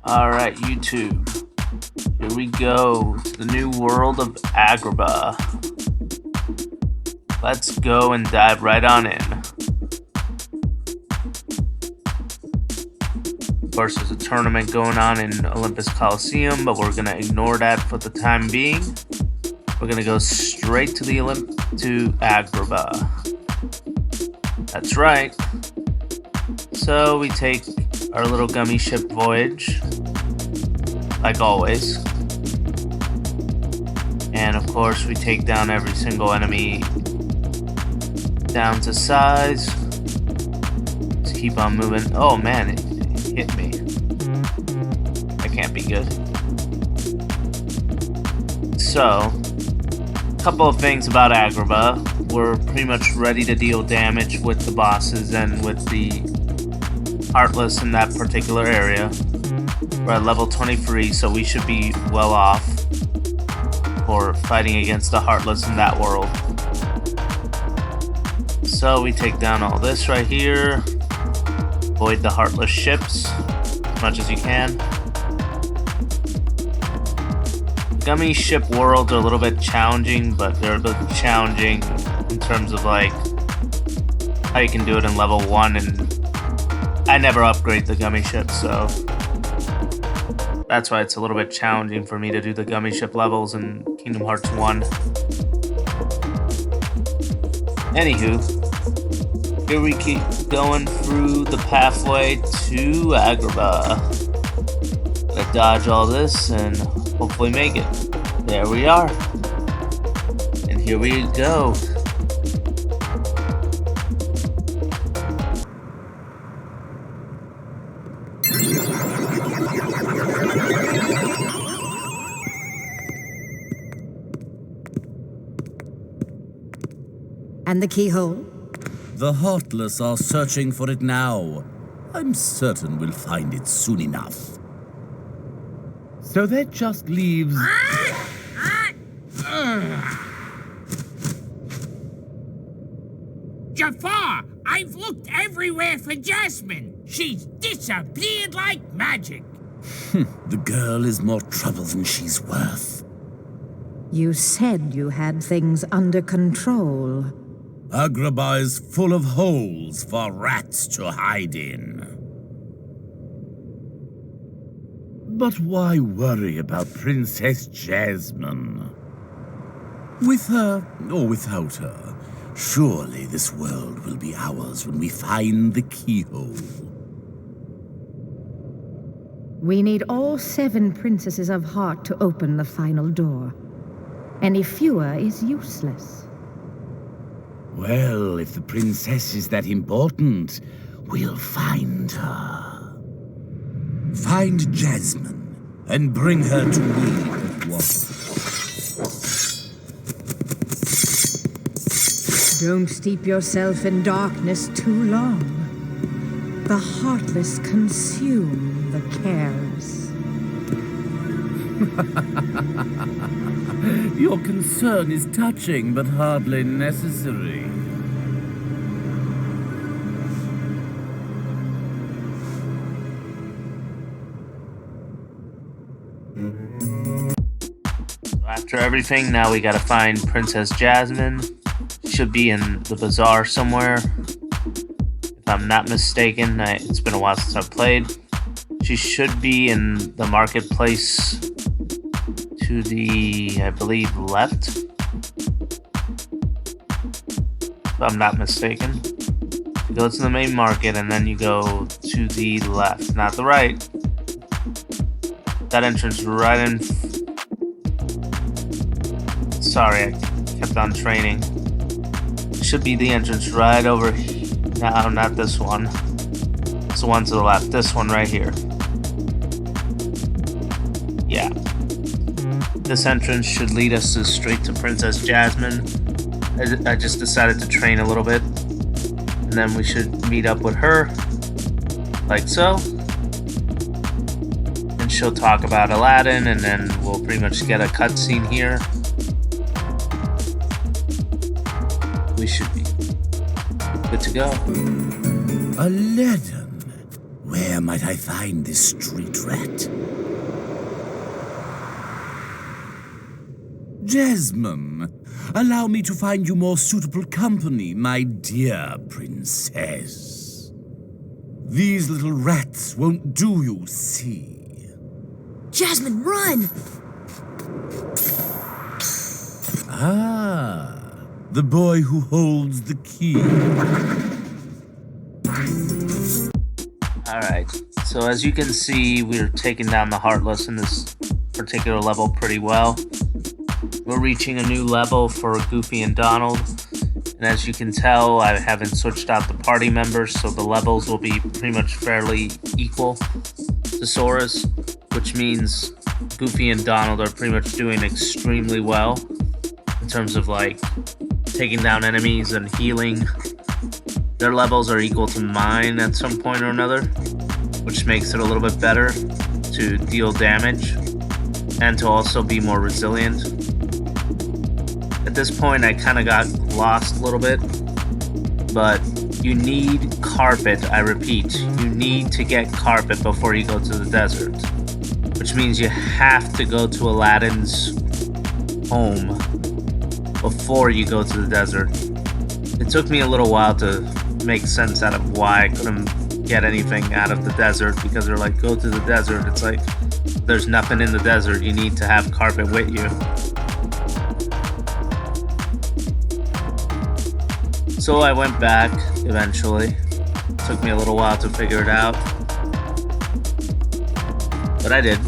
Alright, YouTube. Here we go to the new world of Agrabah. Let's go and dive right on in. Of course, there's a tournament going on in Olympus Coliseum, but we're gonna ignore that for the time being. We're gonna go straight to the to Agrabah. That's right. So we take our little gummy ship voyage, like always. And of course we take down every single enemy down to size. Let's keep on moving. Oh man, it hit me. That can't be good. So, a couple of things about Agrabah. We're pretty much ready to deal damage with the bosses and with the Heartless in that particular area. We're at level 23, so we should be well off for fighting against the Heartless in that world. So we take down all this right here. Avoid the Heartless ships as much as you can. Gummy ship worlds are a little bit challenging, but they're a bit challenging in terms of like how you can do it in level 1, and I never upgrade the gummy ship, so that's why it's a little bit challenging for me to do the gummy ship levels in Kingdom Hearts 1. Anywho, here we keep going through the pathway to Agrabah. Gotta dodge all this and hopefully make it. There we are. And here we go. And the keyhole? The Heartless are searching for it now. I'm certain we'll find it soon enough. So that just leaves... Jafar! I've looked everywhere for Jasmine. She's disappeared like magic. The girl is more trouble than she's worth. You said you had things under control. Agrabah is full of holes for rats to hide in. But why worry about Princess Jasmine? With her or without her, surely this world will be ours when we find the keyhole. We need all 7 princesses of heart to open the final door. Any fewer is useless. Well, if the princess is that important, we'll find her. Find Jasmine and bring her to me at once. Don't steep yourself in darkness too long. The heartless consume the careless. Your concern is touching, but hardly necessary. After everything, now we gotta find Princess Jasmine. She should be in the bazaar somewhere. If I'm not mistaken, it's been a while since I've played. She should be in the marketplace to the, I believe, left. If I'm not mistaken. You go to the main market and then you go to the left, not the right. That entrance right in. Sorry, I kept on training. Should be the entrance right over here. No, not this one. It's the one to the left. This one right here. Yeah. This entrance should lead us straight to Princess Jasmine. I just decided to train a little bit. And then we should meet up with her. Like so. And she'll talk about Aladin, and then we'll pretty much get a cutscene here. We should be good to go. Aladin, where Where might I find this street rat? Jasmine, allow me to find you more suitable company, my dear princess. These little rats won't do, you see. Jasmine, run! Ah, the boy who holds the key. Alright, so as you can see, we're taking down the Heartless in this particular level pretty well. We're reaching a new level for Goofy and Donald, and as you can tell, I haven't switched out the party members, so the levels will be pretty much fairly equal to Sora's, which means Goofy and Donald are pretty much doing extremely well in terms of like taking down enemies and healing. Their levels are equal to mine at some point or another, which makes it a little bit better to deal damage and to also be more resilient. At this point, I kind of got lost a little bit, but you need carpet, I repeat. You need to get carpet before you go to the desert, which means you have to go to Aladdin's home before you go to the desert. It took me a little while to make sense out of why I couldn't get anything out of the desert, because they're like, go to the desert. It's like, there's nothing in the desert. You need to have carpet with you. So I went back eventually. It took me a little while to figure it out, but I did.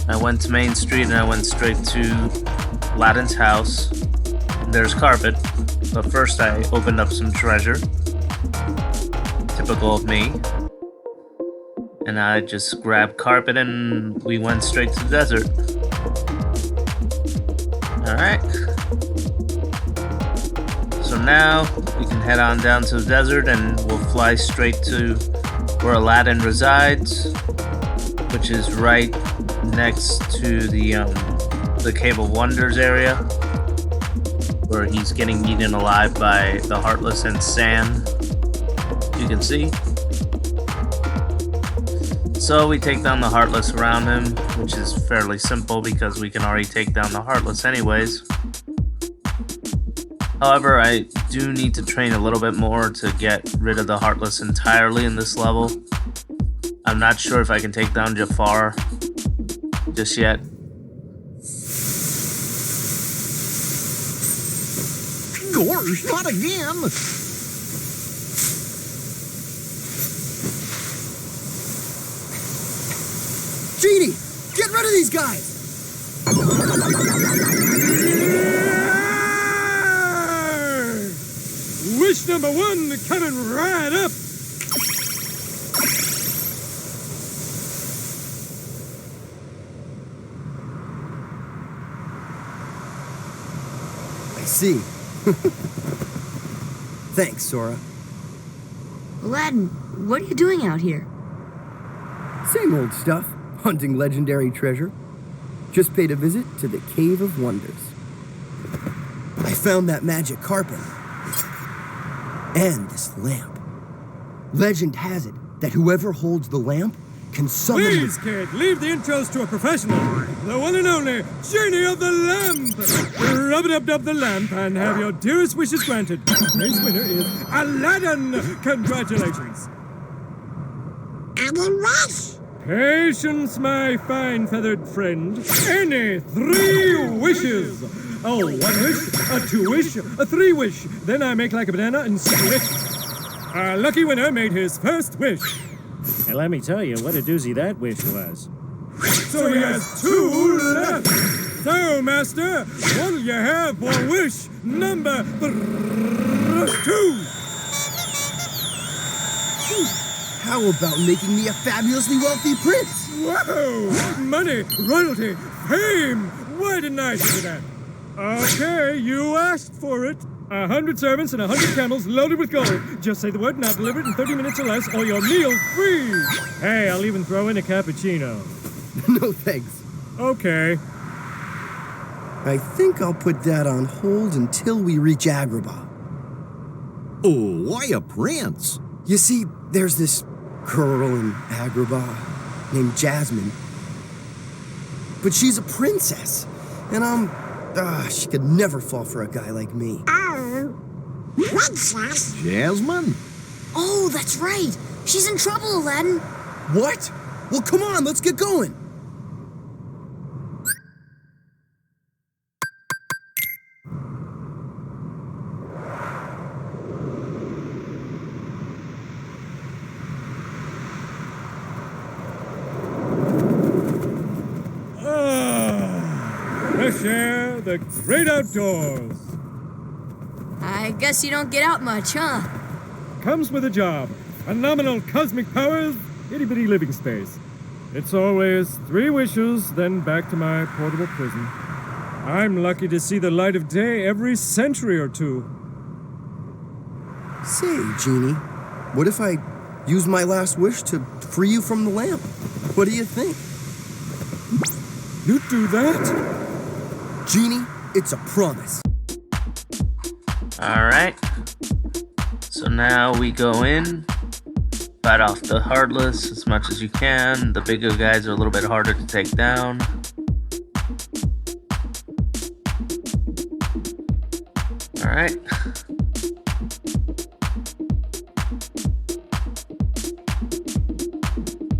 I went to Main Street and I went straight to Aladdin's house. There's carpet, but first I opened up some treasure. Typical of me. And I just grabbed carpet and we went straight to the desert. Alright. So now we can head on down to the desert and we'll fly straight to where Aladdin resides, which is right next to the Cave of Wonders area, where he's getting eaten alive by the Heartless and Sand, you can see. So we take down the Heartless around him, which is fairly simple because we can already take down the Heartless anyways. However, I do need to train a little bit more to get rid of the Heartless entirely in this level. I'm not sure if I can take down Jafar just yet. Gosh, not again! Genie, get rid of these guys! Wish number one coming right up! I see. Thanks, Sora. Aladdin, what are you doing out here? Same old stuff, hunting legendary treasure. Just paid a visit to the Cave of Wonders. I found that magic carpet. And this lamp. Legend has it that whoever holds the lamp can summon... Please, kid, leave the intros to a professional. The one and only Genie of the Lamp. Rub-a-dub-dub the lamp and have your dearest wishes granted. Today's winner is Aladin. Congratulations. Patience, my fine feathered friend. Any 3 wishes. Oh, 1 wish, a 2 wish, a 3 wish. Then I make like a banana and split. Our lucky winner made his first wish. And let me tell you what a doozy that wish was. So he has 2 left. So, Master, what'll you have for wish number 2? How about making me a fabulously wealthy prince? Whoa! Money, royalty, fame! Why didn't I think of that? Okay, you asked for it. 100 servants and 100 camels loaded with gold. Just say the word and I'll deliver it in 30 minutes or less, or your meal free. Hey, I'll even throw in a cappuccino. No thanks. Okay. I think I'll put that on hold until we reach Agrabah. Oh, why a prince? You see, there's this girl in Agrabah named Jasmine. But she's a princess, and she could never fall for a guy like me. Oh, princess? Jasmine? Oh, that's right. She's in trouble, Aladdin. What? Well, come on, let's get going. Fresh air, the great outdoors. I guess you don't get out much, huh? Comes with a job. Phenomenal cosmic powers, itty-bitty living space. It's always 3 wishes, then back to my portable prison. I'm lucky to see the light of day every century or two. Say, Genie, what if I use my last wish to free you from the lamp? What do you think? You do that? Genie, it's a promise. Alright. So now we go in, fight off the Heartless as much as you can. The bigger guys are a little bit harder to take down. Alright.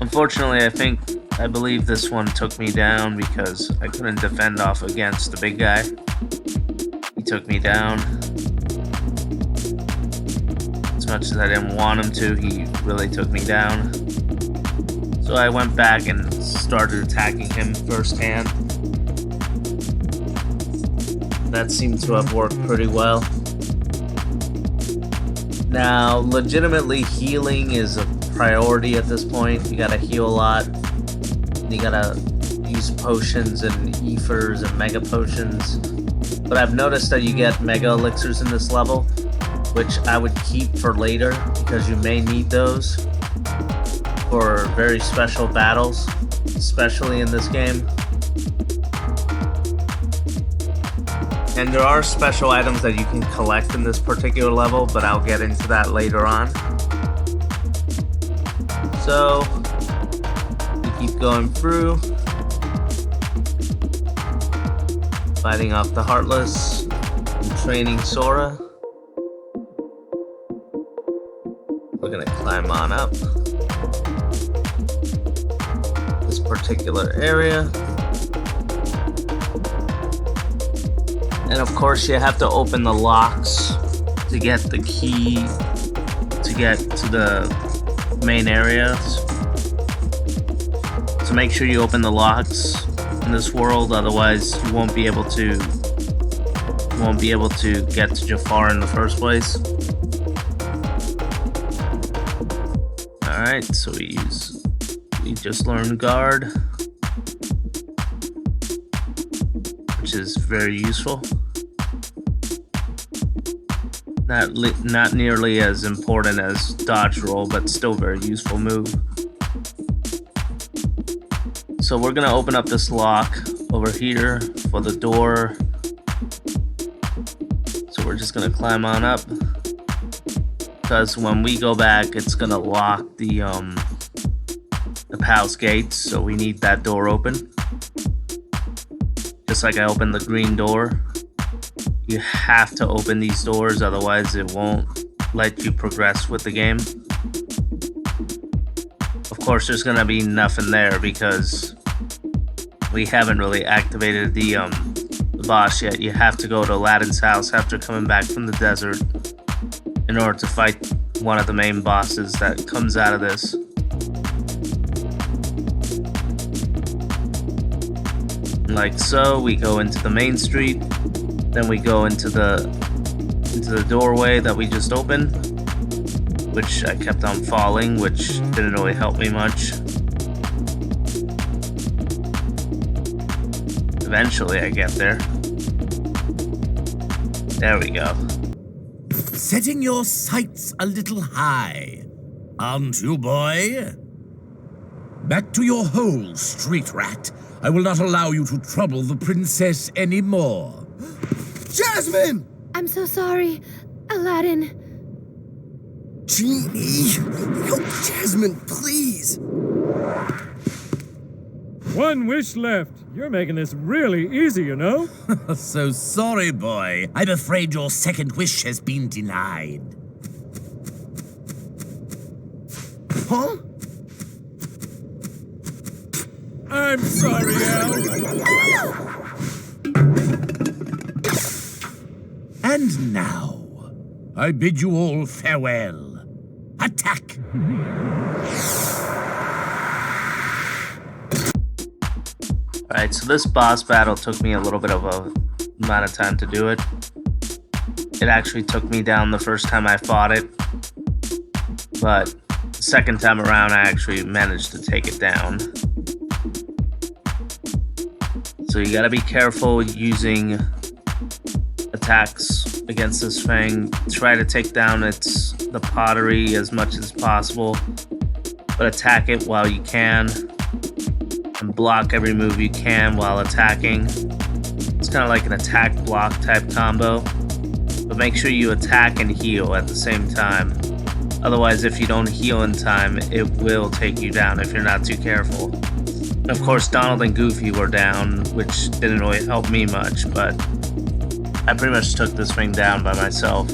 Unfortunately, I believe this one took me down because I couldn't defend off against the big guy. He took me down. As much as I didn't want him to, he really took me down. So I went back and started attacking him firsthand. That seemed to have worked pretty well. Now, legitimately, healing is a priority at this point. You gotta heal a lot. You gotta use potions and ethers and mega potions. But I've noticed that you get mega elixirs in this level, which I would keep for later because you may need those for very special battles, especially in this game. And there are special items that you can collect in this particular level, but I'll get into that later on. So, we keep going through, fighting off the Heartless, and training Sora. We're gonna climb on up this particular area. And of course, you have to open the locks to get the key to get to the main areas. So make sure you open the locks in this world, otherwise you won't be able to get to Jafar in the first place. Alright, so we just learned guard, which is very useful. Not nearly as important as dodge roll, but still very useful move. So we're gonna open up this lock over here for the door. So we're just gonna climb on up, because when we go back, it's gonna lock the palace gates. So we need that door open. Just like I opened the green door. You have to open these doors, otherwise it won't let you progress with the game. Of course, there's gonna be nothing there because we haven't really activated the boss yet. You have to go to Aladin's house after coming back from the desert in order to fight one of the main bosses that comes out of this. Like so, we go into the main street. Then we go into the doorway that we just opened, which I kept on falling, which didn't really help me much. Eventually I get there. There we go. Setting your sights a little high, aren't you, boy? Back to your hole, street rat. I will not allow you to trouble the princess anymore. Jasmine! I'm so sorry, Aladdin. Genie! Help Jasmine, please! One wish left. You're making this really easy, you know? So sorry, boy. I'm afraid your second wish has been denied. Huh? I'm sorry, Al. And now, I bid you all farewell. Attack! Alright, so this boss battle took me a little bit of a amount of time to do it. It actually took me down the first time I fought it, but the second time around I actually managed to take it down. So you gotta be careful using attacks against this thing. Try to take down the pottery as much as possible, but attack it while you can, and block every move you can while attacking. It's kind of like an attack block type combo, but make sure you attack and heal at the same time. Otherwise, if you don't heal in time, it will take you down if you're not too careful. And of course, Donald and Goofy were down, which didn't really help me much, but I pretty much took this thing down by myself,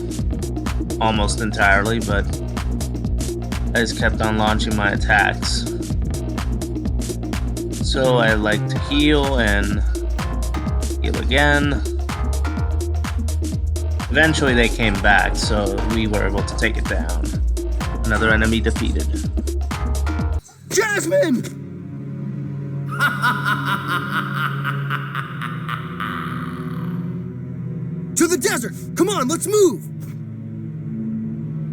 almost entirely, but I just kept on launching my attacks. So I like to heal and heal again. Eventually they came back, so we were able to take it down. Another enemy defeated. Jasmine! To the desert! Come on, let's move!